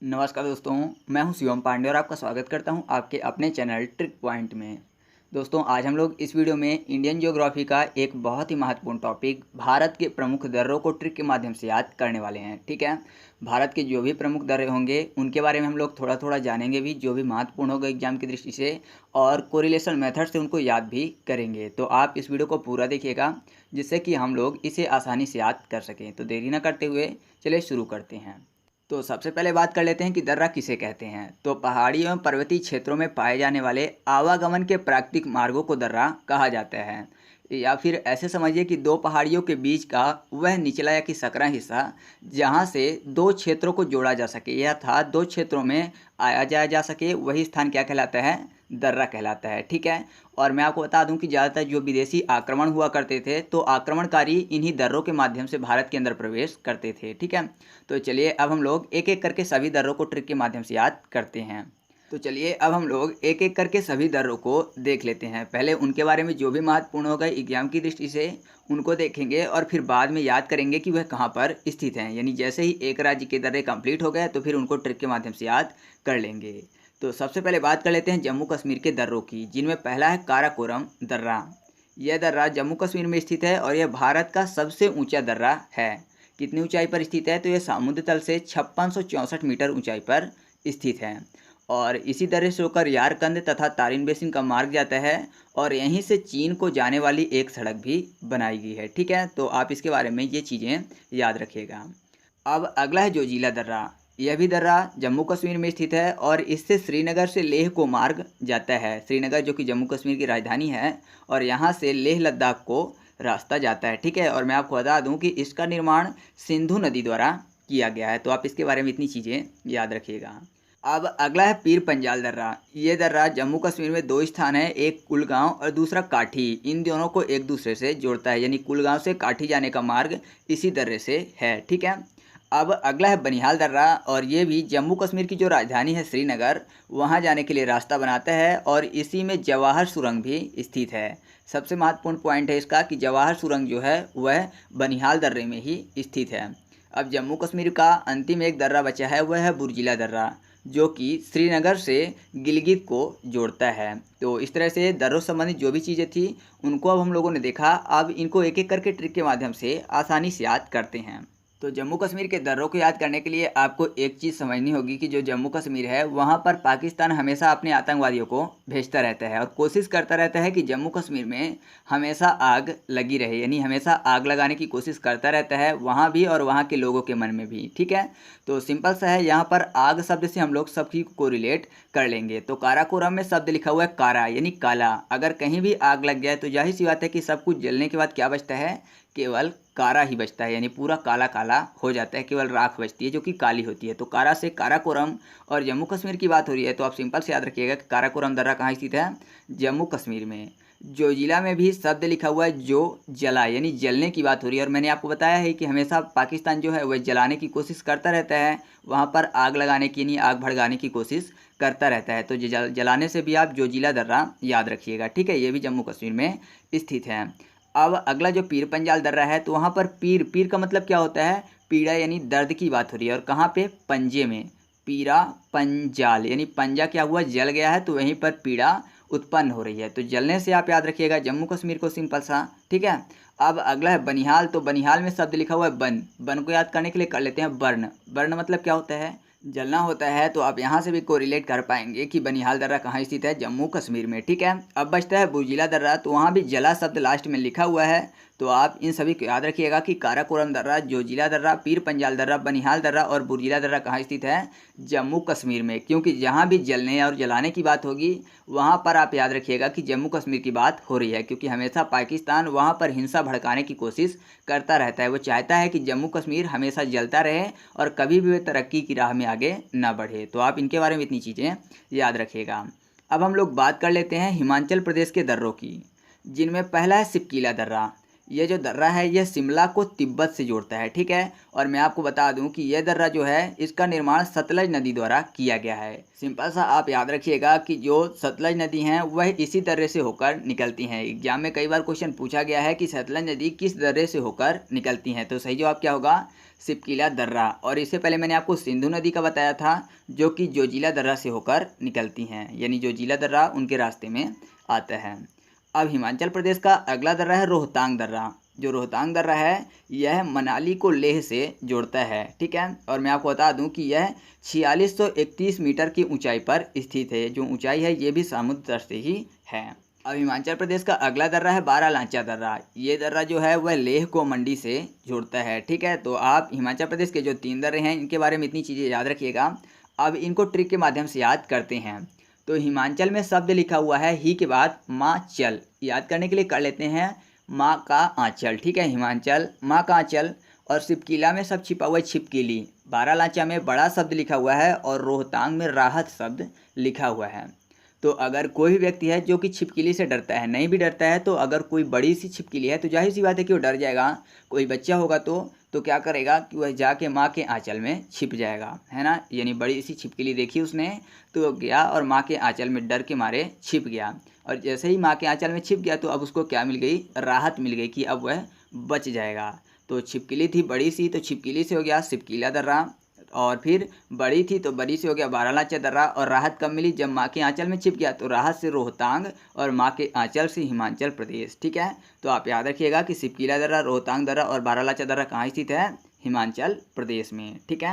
नमस्कार दोस्तों, मैं हूं शिवम पांडे और आपका स्वागत करता हूं आपके अपने चैनल ट्रिक पॉइंट में। दोस्तों, आज हम लोग इस वीडियो में इंडियन ज्योग्राफी का एक बहुत ही महत्वपूर्ण टॉपिक भारत के प्रमुख दर्रों को ट्रिक के माध्यम से याद करने वाले हैं। ठीक है, भारत के जो भी प्रमुख दर्रे होंगे उनके बारे में हम लोग थोड़ा थोड़ा जानेंगे भी, जो भी महत्वपूर्ण होगा एग्जाम की दृष्टि से, और कोरिलेशन मेथड से उनको याद भी करेंगे। तो आप इस वीडियो को पूरा देखिएगा जिससे कि हम लोग इसे आसानी से याद कर सकें। तो देरी न करते हुए चलिए शुरू करते हैं। तो सबसे पहले बात कर लेते हैं कि दर्रा किसे कहते हैं। तो पहाड़ी एवं पर्वतीय क्षेत्रों में पाए जाने वाले आवागमन के प्राकृतिक मार्गों को दर्रा कहा जाता है। या फिर ऐसे समझिए कि दो पहाड़ियों के बीच का वह निचला या कि सकरा हिस्सा जहां से दो क्षेत्रों को जोड़ा जा सके, यह था दो क्षेत्रों में आया जाया जा सके, वही स्थान क्या कहलाता है? दर्रा कहलाता है। ठीक है, और मैं आपको बता दूं कि ज़्यादातर जो विदेशी आक्रमण हुआ करते थे तो आक्रमणकारी इन्हीं दर्रों के माध्यम से भारत के अंदर प्रवेश करते थे। ठीक है, तो चलिए अब हम लोग एक एक करके सभी दर्रों को ट्रिक के माध्यम से याद करते हैं। तो चलिए अब हम लोग एक एक करके सभी दर्रों को देख लेते हैं। पहले उनके बारे में जो भी महत्वपूर्ण होगा एग्जाम की दृष्टि से उनको देखेंगे और फिर बाद में याद करेंगे कि वह कहाँ पर स्थित हैं। यानी जैसे ही एक राज्य के दर्रे कंप्लीट हो गए तो फिर उनको ट्रिक के माध्यम से याद कर लेंगे। तो सबसे पहले बात कर लेते हैं जम्मू कश्मीर के दर्रों की, जिनमें पहला है काराकोरम दर्रा। यह दर्रा जम्मू कश्मीर में स्थित है और यह भारत का सबसे ऊंचा दर्रा है। कितनी ऊंचाई पर स्थित है? तो यह समुद्र तल से 5664 मीटर ऊंचाई पर स्थित है। और इसी दर्रे से होकर यारकंद तथा तारिन बेसिन का मार्ग जाता है और यहीं से चीन को जाने वाली एक सड़क भी बनाई गई है। ठीक है, तो आप इसके बारे में ये चीज़ें याद रखिएगा। अब अगला है जोजिला दर्रा। यह भी दर्रा जम्मू कश्मीर में स्थित है और इससे श्रीनगर से लेह को मार्ग जाता है। श्रीनगर जो कि जम्मू कश्मीर की राजधानी है, और यहाँ से लेह लद्दाख को रास्ता जाता है। ठीक है, और मैं आपको बता दूं कि इसका निर्माण सिंधु नदी द्वारा किया गया है। तो आप इसके बारे में इतनी चीज़ें याद रखिएगा। अब अगला है पीर पंजाल दर्रा। ये दर्रा जम्मू कश्मीर में दो स्थान है, एक कुलगांव और दूसरा काठी। इन दोनों को एक दूसरे से जोड़ता है, यानी कुलगांव से काठी जाने का मार्ग इसी दर्रे से है। ठीक है, अब अगला है बनिहाल दर्रा, और ये भी जम्मू कश्मीर की जो राजधानी है श्रीनगर, वहाँ जाने के लिए रास्ता बनाता है और इसी में जवाहर सुरंग भी स्थित है। सबसे महत्वपूर्ण पॉइंट है इसका कि जवाहर सुरंग जो है वह बनिहाल दर्रे में ही स्थित है। अब जम्मू कश्मीर का अंतिम एक दर्रा बचा है, वह है बुर्जिला दर्रा, जो कि श्रीनगर से गिलगित को जोड़ता है। तो इस तरह से दर्रों संबंधित जो भी चीज़ें थी उनको अब हम लोगों ने देखा। अब इनको एक एक करके ट्रिक के माध्यम से आसानी से याद करते हैं। तो जम्मू कश्मीर के दर्रों को याद करने के लिए आपको एक चीज़ समझनी होगी कि जो जम्मू कश्मीर है वहाँ पर पाकिस्तान हमेशा अपने आतंकवादियों को भेजता रहता है और कोशिश करता रहता है कि जम्मू कश्मीर में हमेशा आग लगी रहे, यानी हमेशा आग लगाने की कोशिश करता रहता है, वहाँ भी और वहाँ के लोगों के मन में भी। ठीक है, तो सिंपल सा है, यहाँ पर आग शब्द से हम लोग सभी को रिलेट कर लेंगे। तो काराकोरम में शब्द लिखा हुआ है कारा, यानी काला। अगर कहीं भी आग लग जाए तो जाहिर सी बात है कि सब कुछ जलने के बाद क्या बचता है? केवल कारा ही बचता है, यानी पूरा काला काला हो जाता है, केवल राख बचती है जो कि काली होती है। तो कारा से काराकोरम, और जम्मू कश्मीर की बात हो रही है तो आप सिंपल से याद रखिएगा कि काराकोरम दर्रा कहाँ स्थित है? जम्मू कश्मीर में। जोजिला में भी शब्द लिखा हुआ है जो जला, यानी जलने की बात हो रही है। और मैंने आपको बताया है कि हमेशा पाकिस्तान जो है वह जलाने की कोशिश करता रहता है, वहाँ पर आग लगाने की, यानी आग भड़काने की कोशिश करता रहता है। तो जलाने से भी आप जोजिला दर्रा याद रखिएगा। ठीक है, ये भी जम्मू कश्मीर में स्थित है। अब अगला जो पीर पंजाल दर्रा है, तो वहाँ पर पीर पीर का मतलब क्या होता है? पीड़ा, यानी दर्द की बात हो रही है। और कहाँ पे? पंजे में। पीरा पंजाल, यानी पंजा क्या हुआ? जल गया है, तो वहीं पर पीड़ा उत्पन्न हो रही है। तो जलने से आप याद रखिएगा जम्मू कश्मीर को, सिंपल सा। ठीक है, अब अगला है बनिहाल। तो बनिहाल में शब्द लिखा हुआ है बन। बन को याद करने के लिए कर लेते हैं बर्न। बर्न मतलब क्या होता है? जलना होता है। तो आप यहाँ से भी कोरिलेट कर पाएंगे कि बनिहाल दर्रा कहाँ स्थित है? जम्मू कश्मीर में। ठीक है, अब बचता है बुर्जिला दर्रा, तो वहाँ भी जला शब्द लास्ट में लिखा हुआ है। तो आप इन सभी को याद रखिएगा कि काराकोरम दर्रा, जोजिला दर्रा, पीर पंजाल दर्रा, बनिहाल दर्रा और बुर्जिला दर्रा कहाँ स्थित है? जम्मू कश्मीर में। क्योंकि जहाँ भी जलने और जलाने की बात होगी वहाँ पर आप याद रखिएगा कि जम्मू कश्मीर की बात हो रही है, क्योंकि हमेशा पाकिस्तान वहाँ पर हिंसा भड़काने की कोशिश करता रहता है। वो चाहता है कि जम्मू कश्मीर हमेशा जलता रहे और कभी भी वे तरक्की की राह में आगे ना बढ़े। तो आप इनके बारे में इतनी चीज़ें याद रखिएगा। अब हम लोग बात कर लेते हैं हिमाचल प्रदेश के दर्रों की, जिनमें पहला है सिपकीला दर्रा। ये जो दर्रा है यह शिमला को तिब्बत से जोड़ता है, ठीक है। और मैं आपको बता दूं कि यह दर्रा जो है इसका निर्माण सतलज नदी द्वारा किया गया है। सिंपल सा आप याद रखिएगा कि जो सतलज नदी हैं वह इसी दर्रे से होकर निकलती हैं। एग्जाम में कई बार क्वेश्चन पूछा गया है कि सतलज नदी किस दर्रे से होकर निकलती हैं, तो सही जवाब क्या होगा, शिपकीला दर्रा। और इससे पहले मैंने आपको सिंधु नदी का बताया था जो कि जोजिला दर्रा से होकर निकलती हैं, यानी जोजिला दर्रा उनके रास्ते में आता है। अब हिमाचल प्रदेश का अगला दर्रा है रोहतांग दर्रा। जो रोहतांग दर्रा है यह मनाली को लेह से जोड़ता है, ठीक है। और मैं आपको बता दूं कि यह 4631 मीटर की ऊंचाई पर स्थित है। जो ऊंचाई है ये भी समुद्र तट से ही है। अब हिमाचल प्रदेश का अगला दर्रा है बारालांचा दर्रा। ये दर्रा जो है वह लेह को मंडी से जोड़ता है, ठीक है। तो आप हिमाचल प्रदेश के जो 3 दर्रे हैं इनके बारे में इतनी चीज़ें याद रखिएगा। अब इनको ट्रिक के माध्यम से याद करते हैं। तो हिमाचल में शब्द लिखा हुआ है ही के बाद माँ चल, याद करने के लिए कर लेते हैं माँ का आंचल, ठीक है। हिमाचल माँ का आंचल। और शिपकीला में सब छिपा हुआ है छिपकीली। बारालांचा में बड़ा शब्द लिखा हुआ है और रोहतांग में राहत शब्द लिखा हुआ है। तो अगर कोई भी व्यक्ति है जो कि छिपकली से डरता है, नहीं भी डरता है, तो अगर कोई बड़ी सी छिपकली है तो जाहिर सी बात है कि वो डर जाएगा। कोई बच्चा होगा तो क्या करेगा कि वह जाके माँ के आंचल में छिप जाएगा, है ना। यानी बड़ी सी छिपकली देखी उसने तो गया और माँ के आंचल में डर के मारे छिप गया। और जैसे ही माँ के आंचल में छिप गया तो अब उसको क्या मिल गई, राहत मिल गई कि अब वह बच जाएगा। तो छिपकली थी बड़ी सी, तो छिपकली से हो गया शिपकीला दर्रा। और फिर बड़ी थी तो बड़ी से हो गया बारालांचा दर्रा। और राहत कब मिली, जब माँ के आंचल में छिप गया, तो राहत से रोहतांग और माँ के आंचल से हिमाचल प्रदेश, ठीक है। तो आप याद रखिएगा कि शिपकीला दर्रा, रोहतांग दर्रा और बारालांचा दर्रा कहाँ स्थित है, हिमाचल प्रदेश में, ठीक है।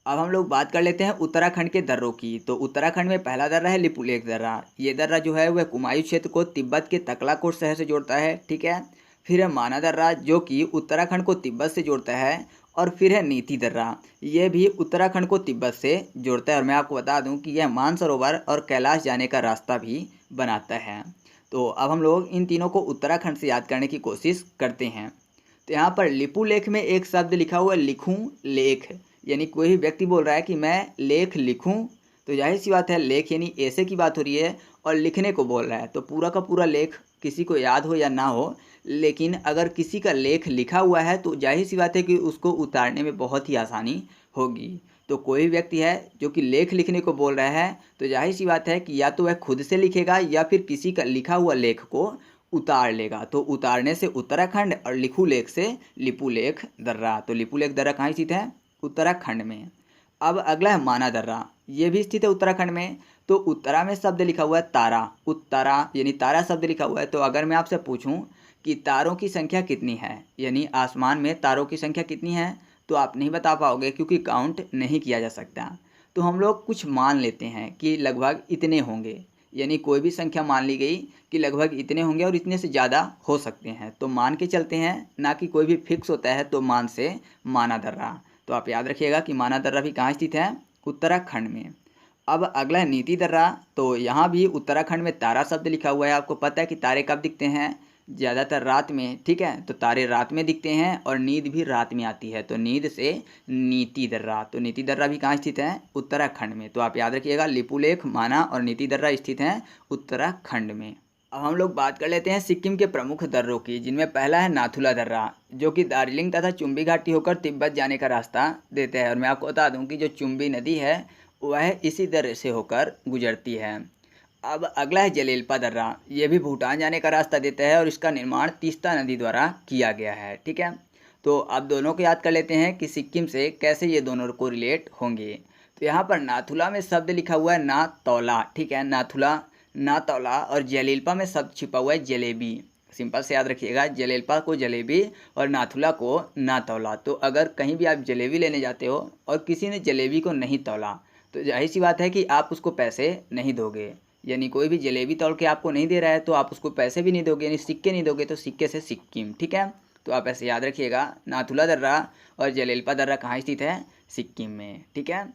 अब हम लोग बात कर लेते हैं उत्तराखंड के दर्रों की। तो उत्तराखंड में पहला दर्रा है लिपुलेख दर्रा। ये दर्रा जो है वह कुमायूं क्षेत्र को तिब्बत के तकलाकोट शहर से जोड़ता है, ठीक है। फिर है माना दर्रा जो कि उत्तराखंड को तिब्बत से जोड़ता है। और फिर है नीति दर्रा, ये भी उत्तराखंड को तिब्बत से जोड़ता है। और मैं आपको बता दूं कि यह मानसरोवर और कैलाश जाने का रास्ता भी बनाता है। तो अब हम लोग इन तीनों को उत्तराखंड से याद करने की कोशिश करते हैं। तो यहाँ पर लिपुलेख में एक शब्द लिखा हुआ है लिखूं लेख, यानी कोई भी व्यक्ति बोल रहा है कि मैं लेख लिखूं, तो जाहिर सी बात है लेख यानी ऐसे की बात हो रही है और लिखने को बोल रहा है। तो पूरा का पूरा लेख किसी को याद हो या ना हो, लेकिन अगर किसी का लेख लिखा हुआ है तो जाहिर सी बात है कि उसको उतारने में बहुत ही आसानी होगी। तो कोई व्यक्ति है जो कि लेख लिखने को बोल रहा है तो जाहिर सी बात है कि या तो वह खुद से लिखेगा या फिर किसी का लिखा हुआ लेख को उतार लेगा। तो उतारने से उत्तराखंड और लिखू लेख से लिपुलेख दर्रा। तो लिपुलेख दर्रा कहाँ स्थित है, उत्तराखंड में। अब अगला है माना दर्रा, ये भी स्थित है उत्तराखंड में। तो उत्तरा में शब्द लिखा हुआ है तारा, उत्तरा यानी तारा शब्द लिखा हुआ है। तो अगर मैं आपसे पूछूं कि तारों की संख्या कितनी है, यानी आसमान में तारों की संख्या कितनी है, तो आप नहीं बता पाओगे क्योंकि काउंट नहीं किया जा सकता। तो हम लोग कुछ मान लेते हैं कि लगभग इतने होंगे, यानी कोई भी संख्या मान ली गई कि लगभग इतने होंगे और इतने से ज़्यादा हो सकते हैं, तो मान के चलते हैं, ना कि कोई भी फिक्स होता है। तो मान से माना दर्रा। तो आप याद रखिएगा कि माना दर्रा भी कहाँ स्थित है, उत्तराखंड में। अब अगला है नीति दर्रा। तो यहाँ भी उत्तराखंड में तारा शब्द लिखा हुआ है। आपको पता है कि तारे कब दिखते हैं, ज़्यादातर रात में, ठीक है। तो तारे रात में दिखते हैं और नींद भी रात में आती है, तो नींद से नीति दर्रा। तो नीति दर्रा भी कहाँ स्थित है, उत्तराखंड में। तो आप याद रखिएगा लिपुलेख, माना और नीति दर्रा स्थित हैं उत्तराखंड में। अब हम लोग बात कर लेते हैं सिक्किम के प्रमुख दर्रों की, जिनमें पहला है नाथुला दर्रा जो कि दार्जिलिंग तथा चुम्बी घाटी होकर तिब्बत जाने का रास्ता देता है। और मैं आपको बता दूं कि जो चुम्बी नदी है वह इसी दर्रे से होकर गुजरती है। अब अगला है जलेलपा दर्रा, ये भी भूटान जाने का रास्ता देता है और इसका निर्माण तीस्ता नदी द्वारा किया गया है, ठीक है। तो अब दोनों को याद कर लेते हैं कि सिक्किम से कैसे ये दोनों को रिलेट होंगे। तो यहाँ पर नाथुला में शब्द लिखा हुआ है ना तौला, ठीक है, नाथुला ना तौला। और जलेलपा में शब्द छिपा हुआ है जलेबी। सिंपल से याद रखिएगा, जलेलपा को जलेबी और नाथुला को ना तौला। तो अगर कहीं भी आप जलेबी लेने जाते हो और किसी ने जलेबी को नहीं तौला तो जाहिर सी बात है कि आप उसको पैसे नहीं दोगे, यानी कोई भी जलेबी तौल के आपको नहीं दे रहा है तो आप उसको पैसे भी नहीं दोगे, यानी सिक्के नहीं दोगे। तो सिक्के से सिक्किम, ठीक है। तो आप ऐसे याद रखिएगा, नाथुला दर्रा और जलेलपा दर्रा कहाँ स्थित है, सिक्किम में, ठीक है।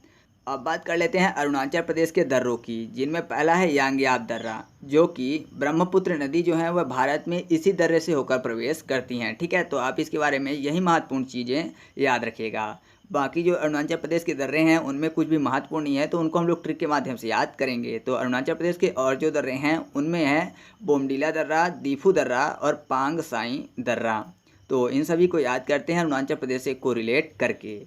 अब बात कर लेते हैं अरुणाचल प्रदेश के दर्रों की, जिनमें पहला है यांग्याप दर्रा जो कि ब्रह्मपुत्र नदी जो है वह भारत में इसी दर्रे से होकर प्रवेश करती हैं, ठीक है। तो आप इसके बारे में यही महत्वपूर्ण चीज़ें याद रखिएगा। बाकी जो अरुणाचल प्रदेश के दर्रे हैं उनमें कुछ भी महत्वपूर्ण नहीं है, तो उनको हम लोग ट्रिक के माध्यम से याद करेंगे। तो अरुणाचल प्रदेश के और जो दर्रे हैं उनमें है बोमडीला दर्रा, दीफू दर्रा और पांग साई दर्रा। तो इन सभी को याद करते हैं अरुणाचल प्रदेश से कोरिलेट करके।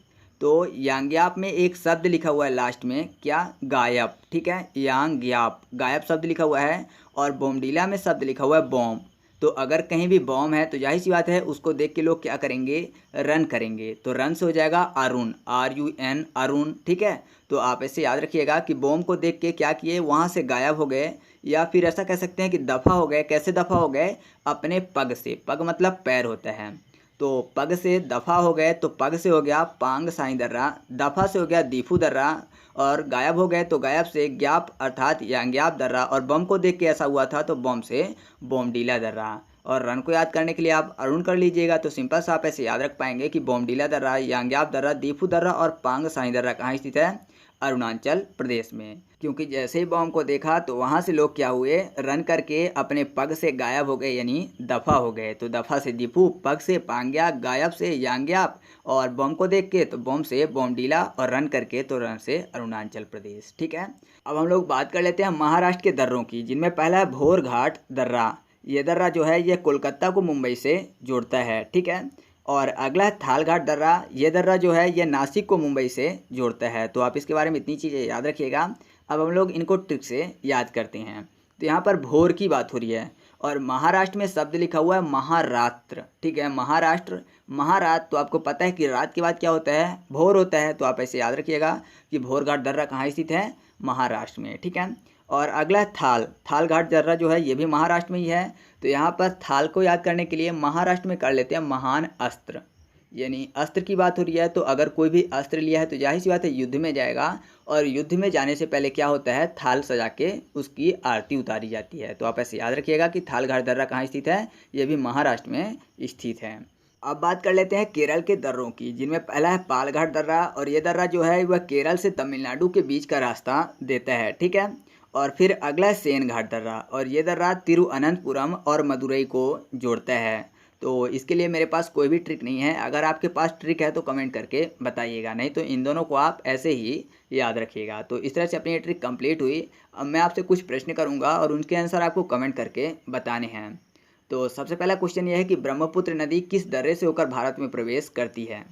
तो यांग्याप में एक शब्द लिखा हुआ है लास्ट में, क्या? गायब। ठीक है, यांग्याप गायब शब्द लिखा हुआ है, और बोमडीला में शब्द लिखा हुआ है बॉम। तो अगर कहीं भी बॉम है तो जाहिर सी बात है उसको देख के लोग क्या करेंगे? रन करेंगे। तो रन से हो जाएगा अरुण, RUN, अरुण। ठीक है, तो आप ऐसे याद रखिएगा कि बॉम को देख के क्या किए? वहाँ से गायब हो गए, या फिर ऐसा कह सकते हैं कि दफ़ा हो गए। कैसे दफ़ा हो गए? अपने पग से। पग मतलब पैर होता है, तो पग से दफ़ा हो गए। तो पग से हो गया पांग साई दर्रा, दफ़ा से हो गया दीफू दर्रा, और गायब हो गए तो गायब से ज्ञाप अर्थात यांग्याप दर्रा, और बम को देख के ऐसा हुआ था तो बम से बोमडीला दर्रा। और रन को याद करने के लिए आप अरुण कर लीजिएगा, तो सिंपल सा आप ऐसे याद रख पाएंगे कि बोमडीला दर्रा, यांग्याप दर्रा, दीफू दर्रा और पांग साई दर्रा कहाँ स्थित है? अरुणाचल प्रदेश में। क्योंकि जैसे ही बॉम्ब को देखा तो वहाँ से लोग क्या हुए? रन करके अपने पग से गायब हो गए, यानी दफ़ा हो गए। तो दफ़ा से दीपू, पग से पांग्या, गायब से यांग्याप, और बॉम्ब को देख के तो बॉम्ब से बोमडीला, और रन करके तो रन से अरुणाचल प्रदेश। ठीक है, अब हम लोग बात कर लेते हैं महाराष्ट्र के दर्रों की, जिनमें पहला है भोरघाट दर्रा। ये दर्रा जो है ये कोलकाता को मुंबई से जोड़ता है। ठीक है, और अगला है थालघाट दर्रा। ये दर्रा जो है ये नासिक को मुंबई से जोड़ता है। तो आप इसके बारे में इतनी चीज़ें याद रखिएगा। अब हम लोग इनको ट्रिक से याद करते हैं। तो यहाँ पर भोर की बात हो रही है, और महाराष्ट्र में शब्द लिखा हुआ है महाराष्ट्र। ठीक है, महाराष्ट्र, महारात। तो आपको पता है कि रात के बाद क्या होता है? भोर होता है। तो आप ऐसे याद रखिएगा कि भोरघाट दर्रा कहाँ स्थित है? महाराष्ट्र में। ठीक है, और अगला है थालघाट दर्रा जो है ये भी महाराष्ट्र में ही है। तो यहाँ पर थाल को याद करने के लिए महाराष्ट्र में कर लेते हैं महान अस्त्र, यानी अस्त्र की बात हो रही है। तो अगर कोई भी अस्त्र लिया है तो जाहिर सी बात है युद्ध में जाएगा, और युद्ध में जाने से पहले क्या होता है? थाल सजा के उसकी आरती उतारी जाती है। तो आप ऐसे याद रखिएगा कि थालघाट दर्रा कहाँ स्थित है? ये भी महाराष्ट्र में स्थित है। अब बात कर लेते हैं केरल के दर्रों की, जिनमें पहला है पालघाट दर्रा, और ये दर्रा जो है वह केरल से तमिलनाडु के बीच का रास्ता देता है। ठीक है, और फिर अगला है सेन घाट दर्रा, और ये दर्रा तिरुअनंतपुरम और मदुरई को जोड़ता है। तो इसके लिए मेरे पास कोई भी ट्रिक नहीं है। अगर आपके पास ट्रिक है तो कमेंट करके बताइएगा, नहीं तो इन दोनों को आप ऐसे ही याद रखिएगा। तो इस तरह से अपनी ये ट्रिक कंप्लीट हुई। अब मैं आपसे कुछ प्रश्न करूंगा और उनके आंसर आपको कमेंट करके बताने हैं। तो सबसे पहला क्वेश्चन ये है कि ब्रह्मपुत्र नदी किस दर्रे से होकर भारत में प्रवेश करती है?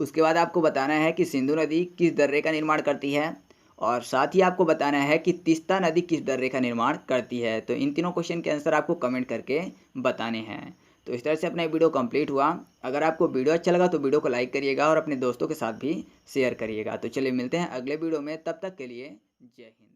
उसके बाद आपको बताना है कि सिंधु नदी किस दर्रे का निर्माण करती है, और साथ ही आपको बताना है कि तीस्ता नदी किस दर्रे का निर्माण करती है। तो इन तीनों क्वेश्चन के आंसर आपको कमेंट करके बताने हैं। तो इस तरह से अपना वीडियो कंप्लीट हुआ। अगर आपको वीडियो अच्छा लगा तो वीडियो को लाइक करिएगा और अपने दोस्तों के साथ भी शेयर करिएगा। तो चलिए मिलते हैं अगले वीडियो में, तब तक के लिए जय हिंद।